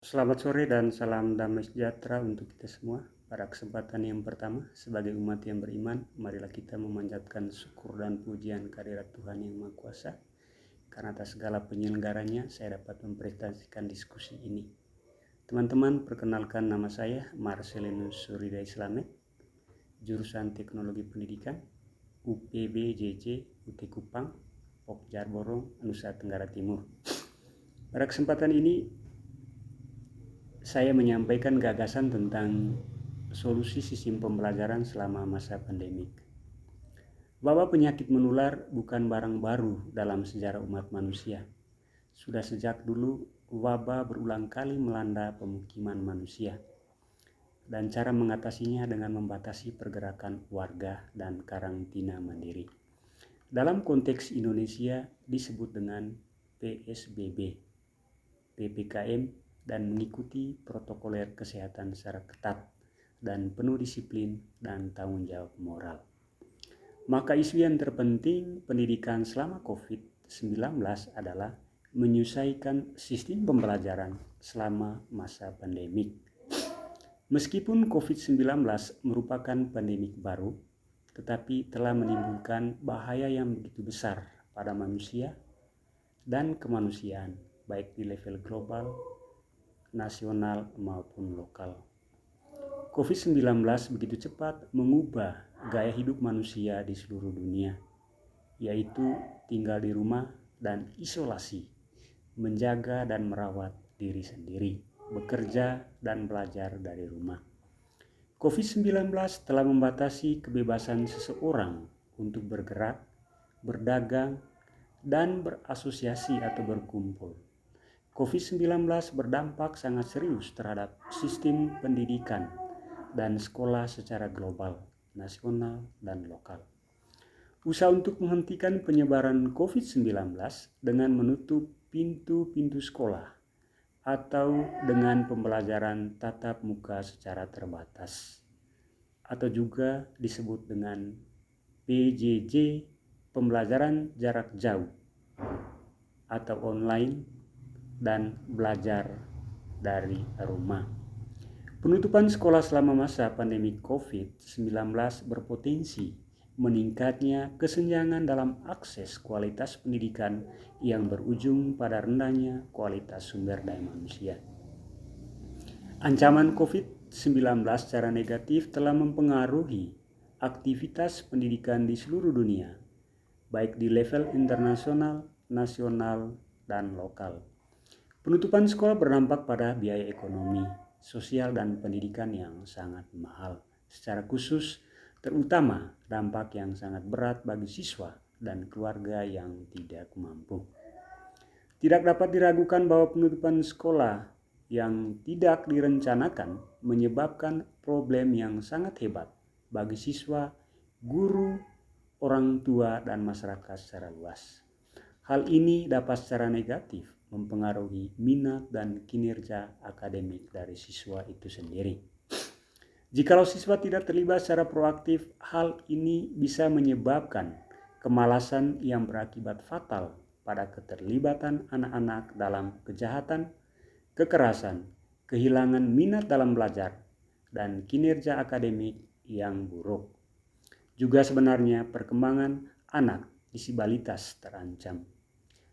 Selamat sore dan salam damai sejahtera untuk kita semua. Pada kesempatan yang pertama, sebagai umat yang beriman, marilah kita memanjatkan syukur dan pujian kehadirat Tuhan Yang Maha Kuasa. Karena atas segala penyelenggaranya, saya dapat mempresentasikan diskusi ini. Teman-teman, perkenalkan nama saya Marcelinus Surida Islamet, jurusan Teknologi Pendidikan, UPBJJ, UT Kupang, Pokjar Borong, Nusa Tenggara Timur. Pada kesempatan ini, saya menyampaikan gagasan tentang solusi sistem pembelajaran selama masa pandemik. Bahwa penyakit menular bukan barang baru dalam sejarah umat manusia. Sudah sejak dulu wabah berulang kali melanda pemukiman manusia. Dan cara mengatasinya dengan membatasi pergerakan warga dan karantina mandiri. Dalam konteks Indonesia disebut dengan PSBB, PPKM, dan mengikuti protokoler kesehatan secara ketat dan penuh disiplin dan tanggung jawab moral. Maka isu yang terpenting pendidikan selama COVID-19 adalah menyesuaikan sistem pembelajaran selama masa pandemik. Meskipun COVID-19 merupakan pandemik baru, tetapi telah menimbulkan bahaya yang begitu besar pada manusia dan kemanusiaan, baik di level global, nasional maupun lokal. COVID-19 begitu cepat mengubah gaya hidup manusia di seluruh dunia, yaitu tinggal di rumah dan isolasi, menjaga dan merawat diri sendiri, bekerja dan belajar dari rumah. COVID-19 telah membatasi kebebasan seseorang untuk bergerak, berdagang, dan berasosiasi atau berkumpul. COVID-19 berdampak sangat serius terhadap sistem pendidikan dan sekolah secara global, nasional, dan lokal. Usaha untuk menghentikan penyebaran COVID-19 dengan menutup pintu-pintu sekolah atau dengan pembelajaran tatap muka secara terbatas atau juga disebut dengan PJJ, pembelajaran jarak jauh atau online dan belajar dari rumah. Penutupan sekolah selama masa pandemi COVID-19 berpotensi meningkatnya kesenjangan dalam akses kualitas pendidikan yang berujung pada rendahnya kualitas sumber daya manusia. Ancaman COVID-19 secara negatif telah mempengaruhi aktivitas pendidikan di seluruh dunia, baik di level internasional, nasional, dan lokal. Penutupan sekolah berdampak pada biaya ekonomi, sosial, dan pendidikan yang sangat mahal. Secara khusus, terutama dampak yang sangat berat bagi siswa dan keluarga yang tidak mampu. Tidak dapat diragukan bahwa penutupan sekolah yang tidak direncanakan menyebabkan problem yang sangat hebat bagi siswa, guru, orang tua, dan masyarakat secara luas. Hal ini dapat secara negatif mempengaruhi minat dan kinerja akademik dari siswa itu sendiri. Jikalau siswa tidak terlibat secara proaktif, hal ini bisa menyebabkan kemalasan yang berakibat fatal pada keterlibatan anak-anak dalam kejahatan, kekerasan, kehilangan minat dalam belajar, dan kinerja akademik yang buruk. Juga sebenarnya perkembangan anak disabilitas terancam.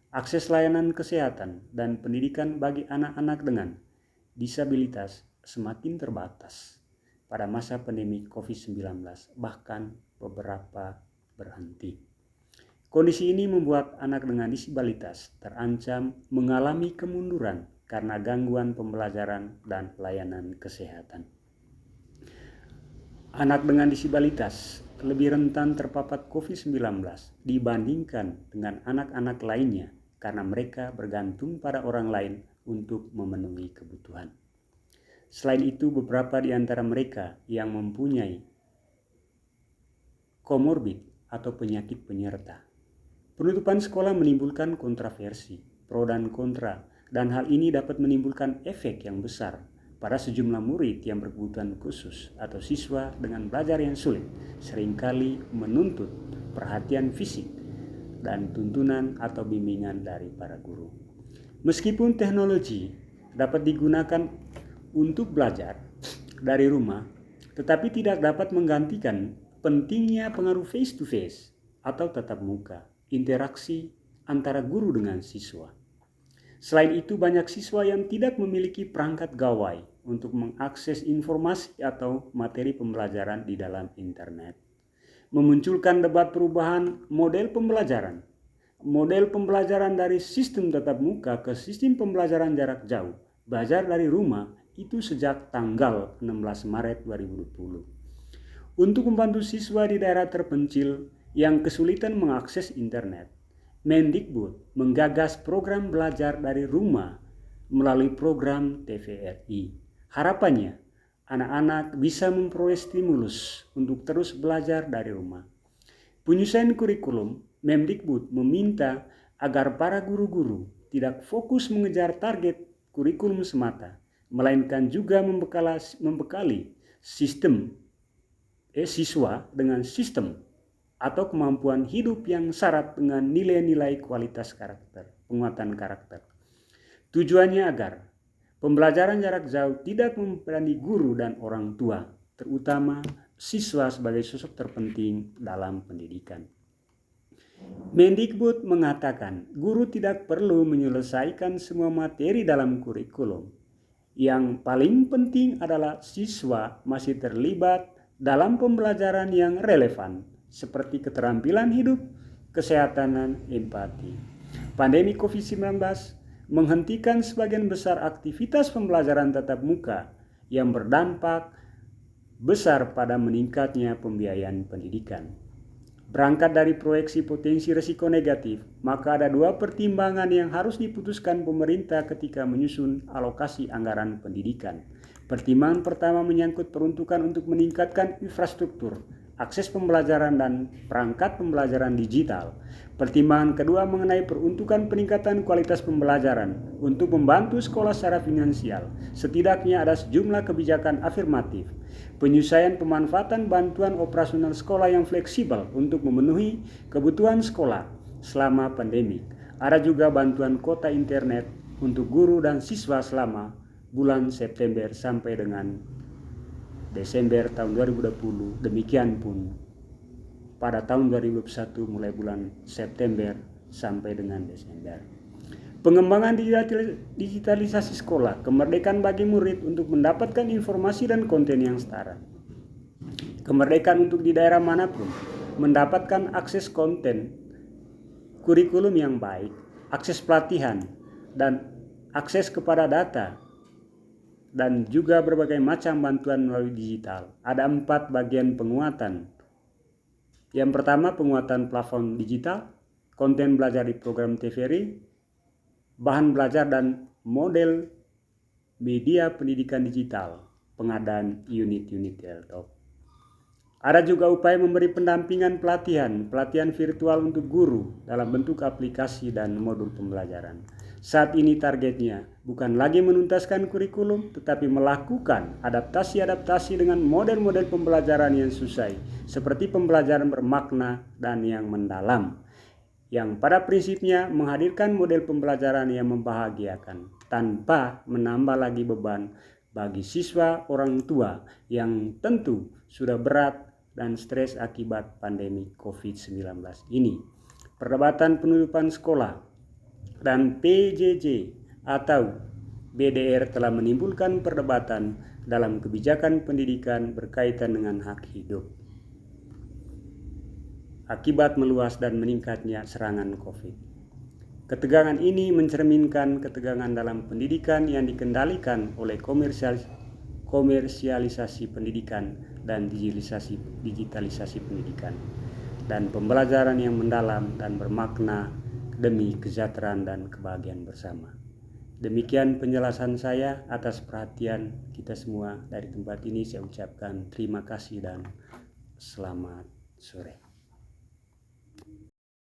Akses layanan kesehatan dan pendidikan bagi anak-anak dengan disabilitas semakin terbatas pada masa pandemi COVID-19, bahkan beberapa berhenti. Kondisi ini membuat anak dengan disabilitas terancam mengalami kemunduran karena gangguan pembelajaran dan layanan kesehatan. Anak dengan disabilitas lebih rentan terpapar COVID-19 dibandingkan dengan anak-anak lainnya karena mereka bergantung pada orang lain untuk memenuhi kebutuhan. Selain itu, beberapa di antara mereka yang mempunyai komorbid atau penyakit penyerta. Penutupan sekolah menimbulkan kontroversi, pro dan kontra, dan hal ini dapat menimbulkan efek yang besar pada sejumlah murid yang berkebutuhan khusus atau siswa dengan belajar yang sulit, seringkali menuntut perhatian fisik dan tuntunan atau bimbingan dari para guru. Meskipun teknologi dapat digunakan untuk belajar dari rumah, tetapi tidak dapat menggantikan pentingnya pengaruh face to face atau tatap muka, interaksi antara guru dengan siswa. Selain itu, banyak siswa yang tidak memiliki perangkat gawai untuk mengakses informasi atau materi pembelajaran di dalam internet. Memunculkan debat perubahan model pembelajaran. Model pembelajaran dari sistem tatap muka ke sistem pembelajaran jarak jauh, belajar dari rumah, itu sejak tanggal 16 Maret 2020. Untuk membantu siswa di daerah terpencil yang kesulitan mengakses internet, Mendikbud menggagas program belajar dari rumah melalui program TVRI. Harapannya, anak-anak bisa memperoleh stimulus untuk terus belajar dari rumah. Penyusunan kurikulum, Mendikbud meminta agar para guru-guru tidak fokus mengejar target kurikulum semata, melainkan juga membekali siswa dengan sistem atau kemampuan hidup yang syarat dengan nilai-nilai kualitas karakter, penguatan karakter. Tujuannya agar pembelajaran jarak jauh tidak membebani guru dan orang tua, terutama siswa sebagai sosok terpenting dalam pendidikan. Mendikbud mengatakan guru tidak perlu menyelesaikan semua materi dalam kurikulum. Yang paling penting adalah siswa masih terlibat dalam pembelajaran yang relevan, seperti keterampilan hidup, kesehatan, dan empati. Pandemi COVID-19 menghentikan sebagian besar aktivitas pembelajaran tatap muka yang berdampak besar pada meningkatnya pembiayaan pendidikan. Berangkat dari proyeksi potensi risiko negatif, maka ada dua pertimbangan yang harus diputuskan pemerintah ketika menyusun alokasi anggaran pendidikan. Pertimbangan pertama menyangkut peruntukan untuk meningkatkan infrastruktur, akses pembelajaran dan perangkat pembelajaran digital. Pertimbangan kedua mengenai peruntukan peningkatan kualitas pembelajaran untuk membantu sekolah secara finansial. Setidaknya ada sejumlah kebijakan afirmatif. Penyusunan pemanfaatan bantuan operasional sekolah yang fleksibel untuk memenuhi kebutuhan sekolah selama pandemik. Ada juga bantuan kuota internet untuk guru dan siswa selama bulan September sampai dengan Desember tahun 2020. Demikian pun pada tahun 2021 mulai bulan September sampai dengan Desember. Pengembangan digitalisasi sekolah, kemerdekaan bagi murid untuk mendapatkan informasi dan konten yang setara. Kemerdekaan untuk di daerah manapun mendapatkan akses konten, kurikulum yang baik, akses pelatihan, dan akses kepada data, dan juga berbagai macam bantuan melalui digital. Ada 4 bagian penguatan. Yang pertama, penguatan platform digital, konten belajar di program TVRI, bahan belajar dan model media pendidikan digital, pengadaan unit-unit LTOP. Ada juga upaya memberi pendampingan pelatihan virtual untuk guru dalam bentuk aplikasi dan modul pembelajaran. Saat ini targetnya bukan lagi menuntaskan kurikulum, tetapi melakukan adaptasi dengan model-model pembelajaran yang sesuai, seperti pembelajaran bermakna dan yang mendalam, yang pada prinsipnya menghadirkan model pembelajaran yang membahagiakan tanpa menambah lagi beban bagi siswa orang tua yang tentu sudah berat dan stres akibat pandemi COVID-19 ini. Perdebatan penutupan sekolah dan PJJ atau BDR telah menimbulkan perdebatan dalam kebijakan pendidikan berkaitan dengan hak hidup akibat meluas dan meningkatnya serangan COVID. Ketegangan ini mencerminkan ketegangan dalam pendidikan yang dikendalikan oleh komersialisasi pendidikan dan digitalisasi pendidikan, dan pembelajaran yang mendalam dan bermakna demi kesejahteraan dan kebahagiaan bersama. Demikian penjelasan saya. Atas perhatian kita semua dari tempat ini saya ucapkan terima kasih dan selamat sore.